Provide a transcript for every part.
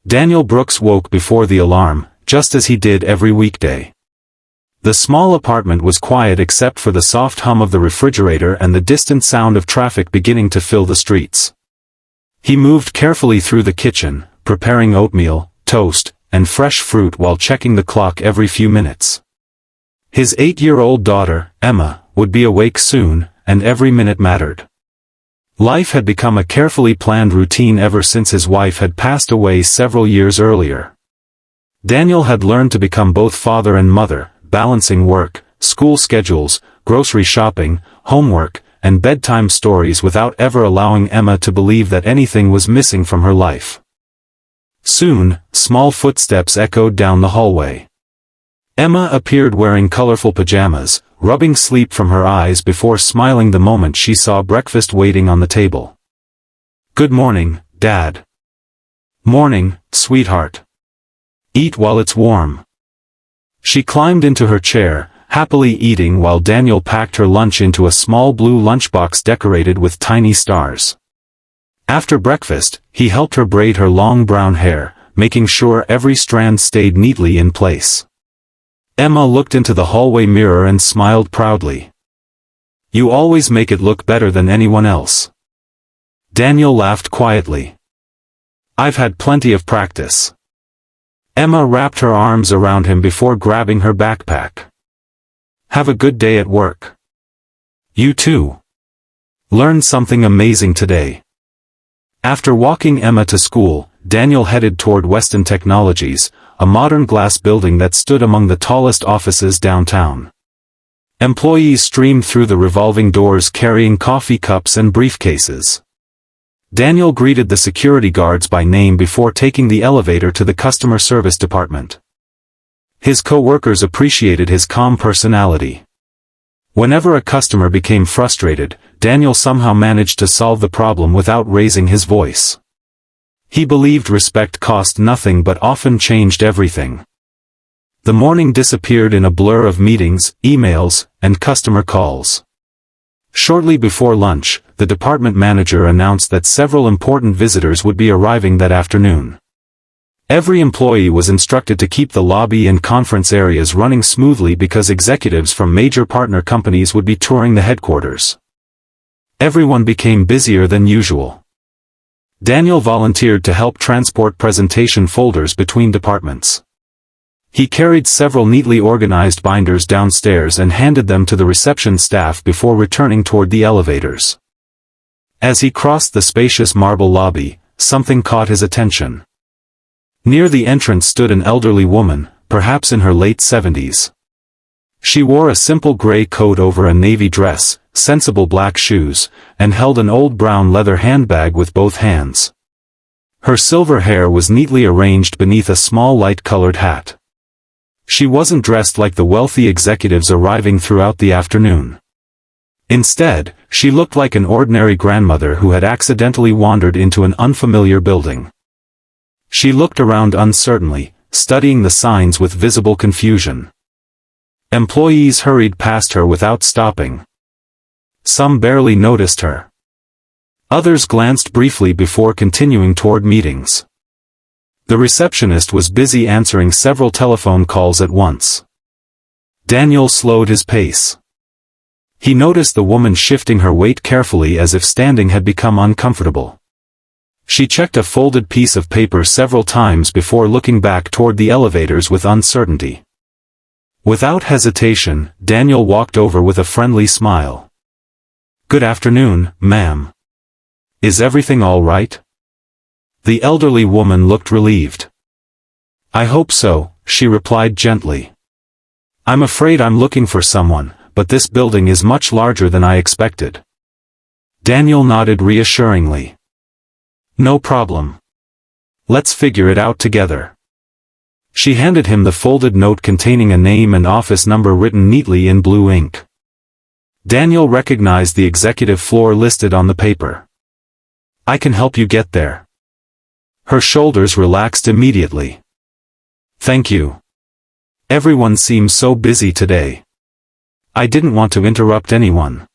Daniel Brooks woke before the alarm, just as he did every weekday. The small apartment was quiet except for the soft hum of the refrigerator and the distant sound of traffic beginning to fill the streets. He moved carefully through the kitchen, preparing oatmeal, toast, and fresh fruit while checking the clock every few minutes. His 8-year-old daughter, Emma, would be awake soon, and every minute mattered. Life had become a carefully planned routine ever since his wife had passed away several years earlier. Daniel had learned to become both father and mother, balancing work, school schedules, grocery shopping, homework, and bedtime stories without ever allowing Emma to believe that anything was missing from her life. Soon, small footsteps echoed down the hallway. Emma appeared wearing colorful pajamas, rubbing sleep from her eyes before smiling the moment she saw breakfast waiting on the table. "Good morning, Dad." "Morning, sweetheart. Eat while it's warm." She climbed into her chair, happily eating while Daniel packed her lunch into a small blue lunchbox decorated with tiny stars. After breakfast, he helped her braid her long brown hair, making sure every strand stayed neatly in place. Emma looked into the hallway mirror and smiled proudly. "You always make it look better than anyone else." Daniel laughed quietly. "I've had plenty of practice." Emma wrapped her arms around him before grabbing her backpack. "Have a good day at work." "You too. Learn something amazing today." After walking Emma to school, Daniel headed toward Weston Technologies, a modern glass building that stood among the tallest offices downtown. Employees streamed through the revolving doors carrying coffee cups and briefcases. Daniel greeted the security guards by name before taking the elevator to the customer service department. His co-workers appreciated his calm personality. Whenever a customer became frustrated, Daniel somehow managed to solve the problem without raising his voice. He believed respect cost nothing but often changed everything. The morning disappeared in a blur of meetings, emails, and customer calls. Shortly before lunch, the department manager announced that several important visitors would be arriving that afternoon. Every employee was instructed to keep the lobby and conference areas running smoothly because executives from major partner companies would be touring the headquarters. Everyone became busier than usual. Daniel volunteered to help transport presentation folders between departments. He carried several neatly organized binders downstairs and handed them to the reception staff before returning toward the elevators. As he crossed the spacious marble lobby, something caught his attention. Near the entrance stood an elderly woman, perhaps in her late 70s. She wore a simple gray coat over a navy dress, sensible black shoes, and held an old brown leather handbag with both hands. Her silver hair was neatly arranged beneath a small light-colored hat. She wasn't dressed like the wealthy executives arriving throughout the afternoon. Instead, she looked like an ordinary grandmother who had accidentally wandered into an unfamiliar building. She looked around uncertainly, studying the signs with visible confusion. Employees hurried past her without stopping. Some barely noticed her. Others glanced briefly before continuing toward meetings. The receptionist was busy answering several telephone calls at once. Daniel slowed his pace. He noticed the woman shifting her weight carefully as if standing had become uncomfortable. She checked a folded piece of paper several times before looking back toward the elevators with uncertainty. Without hesitation, Daniel walked over with a friendly smile. "Good afternoon, ma'am. Is everything all right?" The elderly woman looked relieved. "I hope so," she replied gently. "I'm afraid I'm looking for someone, but this building is much larger than I expected." Daniel nodded reassuringly. "No problem. Let's figure it out together." She handed him the folded note containing a name and office number written neatly in blue ink. Daniel recognized the executive floor listed on the paper. "I can help you get there." Her shoulders relaxed immediately. "Thank you. Everyone seems so busy today. I didn't want to interrupt anyone."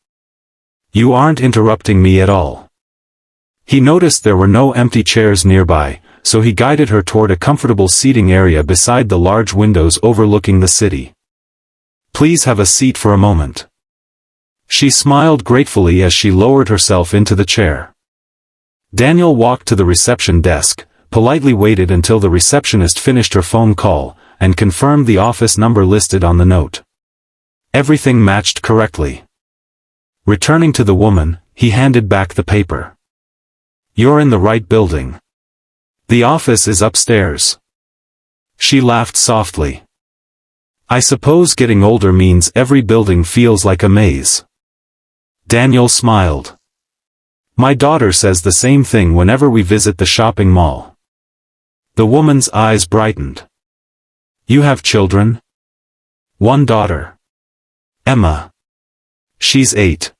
"You aren't interrupting me at all." He noticed there were no empty chairs nearby, so he guided her toward a comfortable seating area beside the large windows overlooking the city. "Please have a seat for a moment." She smiled gratefully as she lowered herself into the chair. Daniel walked to the reception desk, politely waited until the receptionist finished her phone call, and confirmed the office number listed on the note. Everything matched correctly. Returning to the woman, he handed back the paper. "You're in the right building. The office is upstairs." She laughed softly. "I suppose getting older means every building feels like a maze." Daniel smiled. "My daughter says the same thing whenever we visit the shopping mall." The woman's eyes brightened. "You have children?" "One daughter. Emma. She's 8.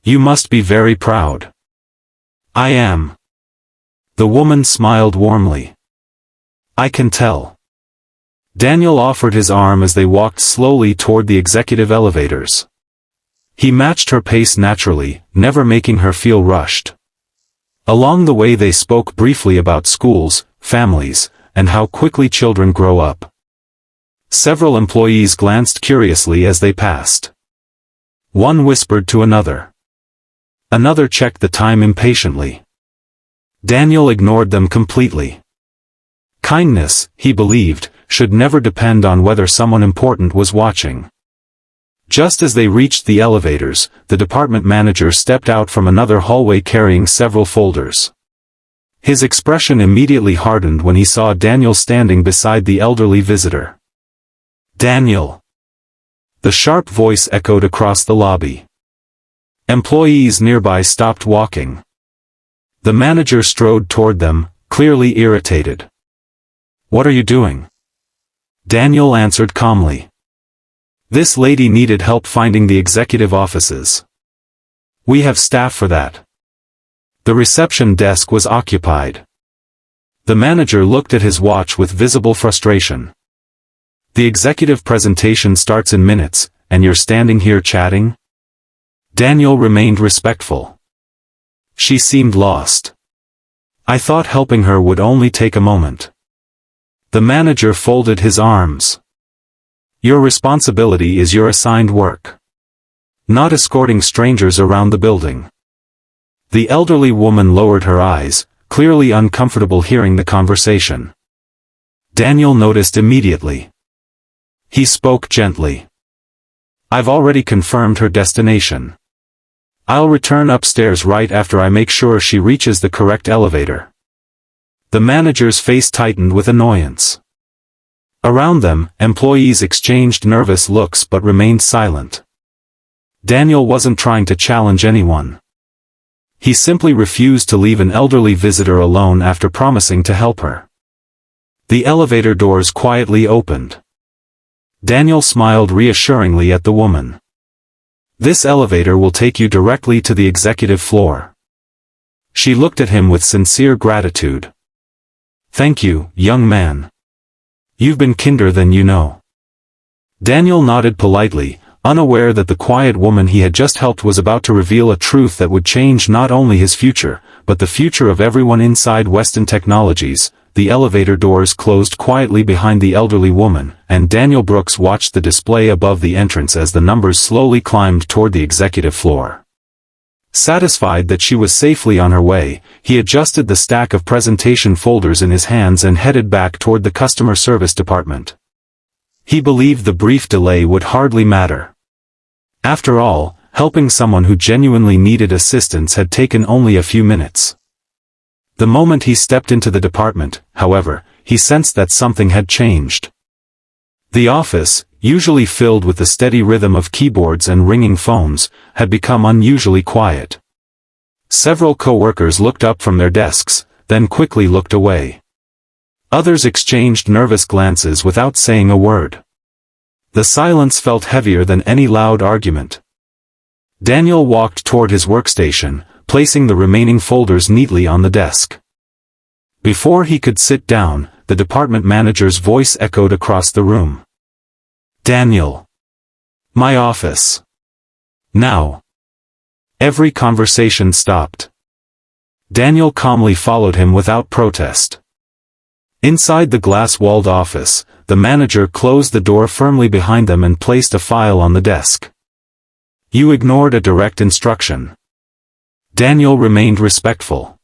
You must be very proud." "I am." The woman smiled warmly. "I can tell." Daniel offered his arm as they walked slowly toward the executive elevators. He matched her pace naturally, never making her feel rushed. Along the way they spoke briefly about schools, families, and how quickly children grow up. Several employees glanced curiously as they passed. One whispered to another. Another checked the time impatiently. Daniel ignored them completely. Kindness, he believed, should never depend on whether someone important was watching. Just as they reached the elevators, the department manager stepped out from another hallway carrying several folders. His expression immediately hardened when he saw Daniel standing beside the elderly visitor. "Daniel!" The sharp voice echoed across the lobby. Employees nearby stopped walking. The manager strode toward them, clearly irritated. "What are you doing?" Daniel answered calmly. "This lady needed help finding the executive offices. We have staff for that." The reception desk was occupied. The manager looked at his watch with visible frustration. "The executive presentation starts in minutes, and you're standing here chatting?" Daniel remained respectful. She seemed lost. "I thought helping her would only take a moment." The manager folded his arms. "Your responsibility is your assigned work. Not escorting strangers around the building." The elderly woman lowered her eyes, clearly uncomfortable hearing the conversation. Daniel noticed immediately. He spoke gently. "I've already confirmed her destination. I'll return upstairs right after I make sure she reaches the correct elevator." The manager's face tightened with annoyance. Around them, employees exchanged nervous looks but remained silent. Daniel wasn't trying to challenge anyone. He simply refused to leave an elderly visitor alone after promising to help her. The elevator doors quietly opened. Daniel smiled reassuringly at the woman. "This elevator will take you directly to the executive floor." She looked at him with sincere gratitude. "Thank you, young man. You've been kinder than you know." Daniel nodded politely, unaware that the quiet woman he had just helped was about to reveal a truth that would change not only his future, but the future of everyone inside Weston Technologies. The elevator doors closed quietly behind the elderly woman, and Daniel Brooks watched the display above the entrance as the numbers slowly climbed toward the executive floor. Satisfied that she was safely on her way, he adjusted the stack of presentation folders in his hands and headed back toward the customer service department. He believed the brief delay would hardly matter. After all, helping someone who genuinely needed assistance had taken only a few minutes. The moment he stepped into the department, however, he sensed that something had changed. The office, usually filled with the steady rhythm of keyboards and ringing phones, had become unusually quiet. Several co-workers looked up from their desks, then quickly looked away. Others exchanged nervous glances without saying a word. The silence felt heavier than any loud argument. Daniel walked toward his workstation, placing the remaining folders neatly on the desk. Before he could sit down, the department manager's voice echoed across the room. "Daniel. My office. Now." Every conversation stopped. Daniel calmly followed him without protest. Inside the glass-walled office, the manager closed the door firmly behind them and placed a file on the desk. "You ignored a direct instruction." Daniel remained respectful.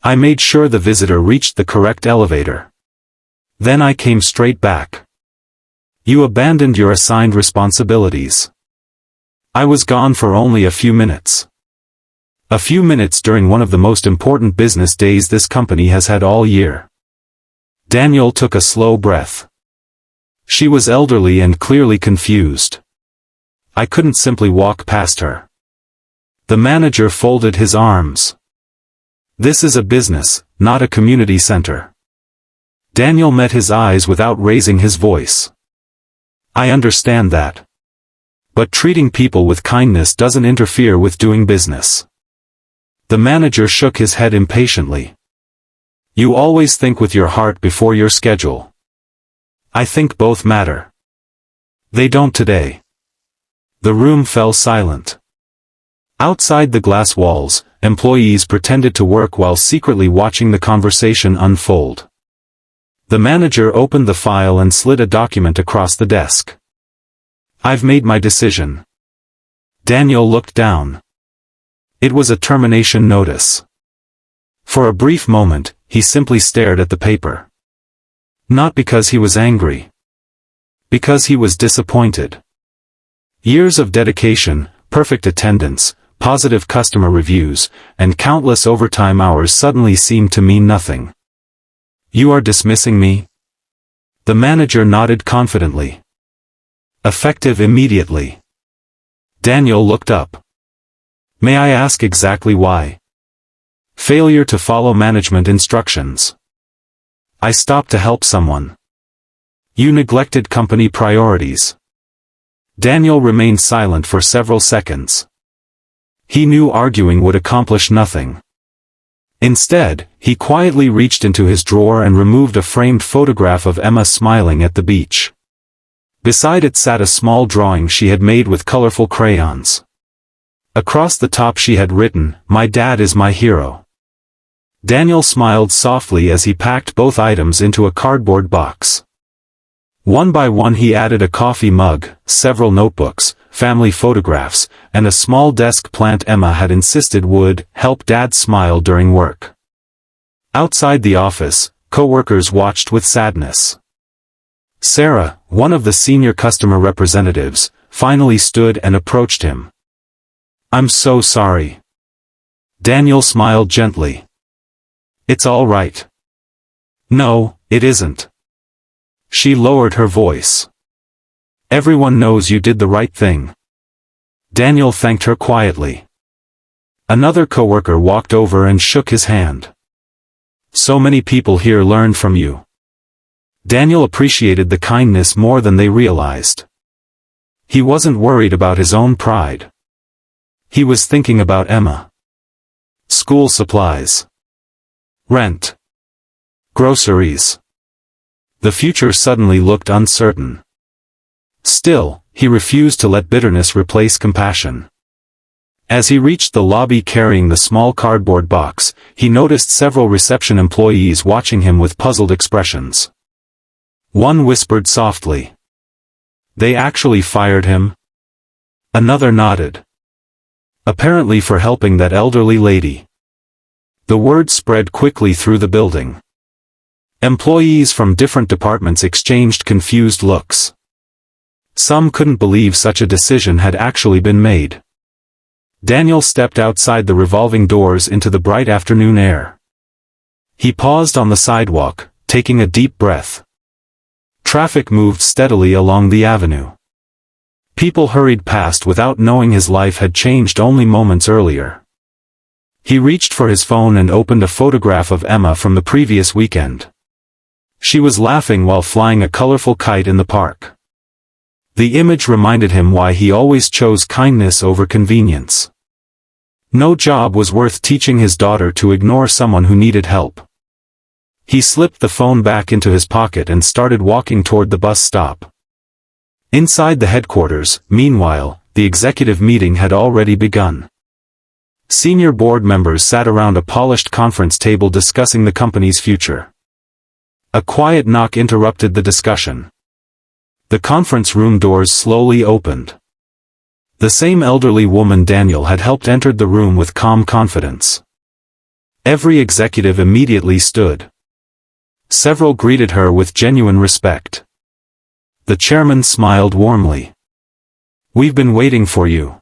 "I made sure the visitor reached the correct elevator. Then I came straight back." "You abandoned your assigned responsibilities." "I was gone for only a few minutes." A few minutes during one of the most important business days this company has had all year. Daniel took a slow breath. She was elderly and clearly confused. I couldn't simply walk past her. The manager folded his arms. "This is a business, not a community center." Daniel met his eyes without raising his voice. "I understand that. But treating people with kindness doesn't interfere with doing business." The manager shook his head impatiently. "You always think with your heart before your schedule." "I think both matter." "They don't today." The room fell silent. Outside the glass walls, employees pretended to work while secretly watching the conversation unfold. The manager opened the file and slid a document across the desk. "I've made my decision." Daniel looked down. It was a termination notice. For a brief moment, he simply stared at the paper. Not because he was angry. Because he was disappointed. Years of dedication, perfect attendance, positive customer reviews, and countless overtime hours suddenly seemed to mean nothing. "You are dismissing me?" The manager nodded confidently. "Effective immediately." Daniel looked up. "May I ask exactly why?" "Failure to follow management instructions." "I stopped to help someone." "You neglected company priorities." Daniel remained silent for several seconds. He knew arguing would accomplish nothing. Instead, he quietly reached into his drawer and removed a framed photograph of Emma smiling at the beach. Beside it sat a small drawing she had made with colorful crayons. Across the top she had written, "My dad is my hero." Daniel smiled softly as he packed both items into a cardboard box. One by one he added a coffee mug, several notebooks, family photographs, and a small desk plant Emma had insisted would help Dad smile during work. Outside the office, co-workers watched with sadness. Sarah, one of the senior customer representatives, finally stood and approached him. "I'm so sorry." Daniel smiled gently. "It's all right." "No, it isn't." She lowered her voice. "Everyone knows you did the right thing." Daniel thanked her quietly. Another coworker walked over and shook his hand. "So many people here learned from you." Daniel appreciated the kindness more than they realized. He wasn't worried about his own pride. He was thinking about Emma. School supplies. Rent. Groceries. The future suddenly looked uncertain. Still, he refused to let bitterness replace compassion. As he reached the lobby carrying the small cardboard box, he noticed several reception employees watching him with puzzled expressions. One whispered softly, "They actually fired him?" Another nodded. "Apparently for helping that elderly lady." The word spread quickly through the building. Employees from different departments exchanged confused looks. Some couldn't believe such a decision had actually been made. Daniel stepped outside the revolving doors into the bright afternoon air. He paused on the sidewalk, taking a deep breath. Traffic moved steadily along the avenue. People hurried past without knowing his life had changed only moments earlier. He reached for his phone and opened a photograph of Emma from the previous weekend. She was laughing while flying a colorful kite in the park. The image reminded him why he always chose kindness over convenience. No job was worth teaching his daughter to ignore someone who needed help. He slipped the phone back into his pocket and started walking toward the bus stop. Inside the headquarters, meanwhile, the executive meeting had already begun. Senior board members sat around a polished conference table discussing the company's future. A quiet knock interrupted the discussion. The conference room doors slowly opened. The same elderly woman Daniel had helped entered the room with calm confidence. Every executive immediately stood. Several greeted her with genuine respect. The chairman smiled warmly. "We've been waiting for you."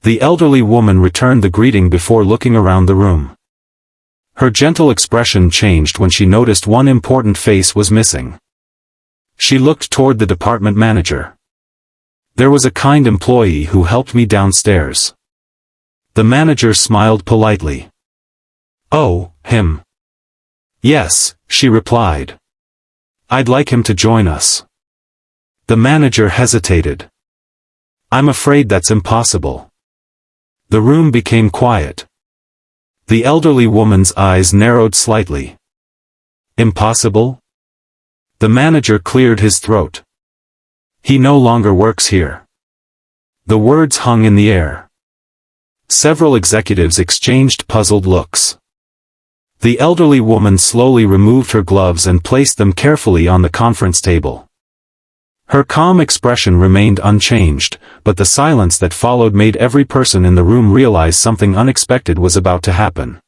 The elderly woman returned the greeting before looking around the room. Her gentle expression changed when she noticed one important face was missing. She looked toward the department manager. "There was a kind employee who helped me downstairs." The manager smiled politely. "Oh, him." "Yes," she replied. "I'd like him to join us." The manager hesitated. "I'm afraid that's impossible." The room became quiet. The elderly woman's eyes narrowed slightly. "Impossible?" The manager cleared his throat. "He no longer works here." The words hung in the air. Several executives exchanged puzzled looks. The elderly woman slowly removed her gloves and placed them carefully on the conference table. Her calm expression remained unchanged, but the silence that followed made every person in the room realize something unexpected was about to happen.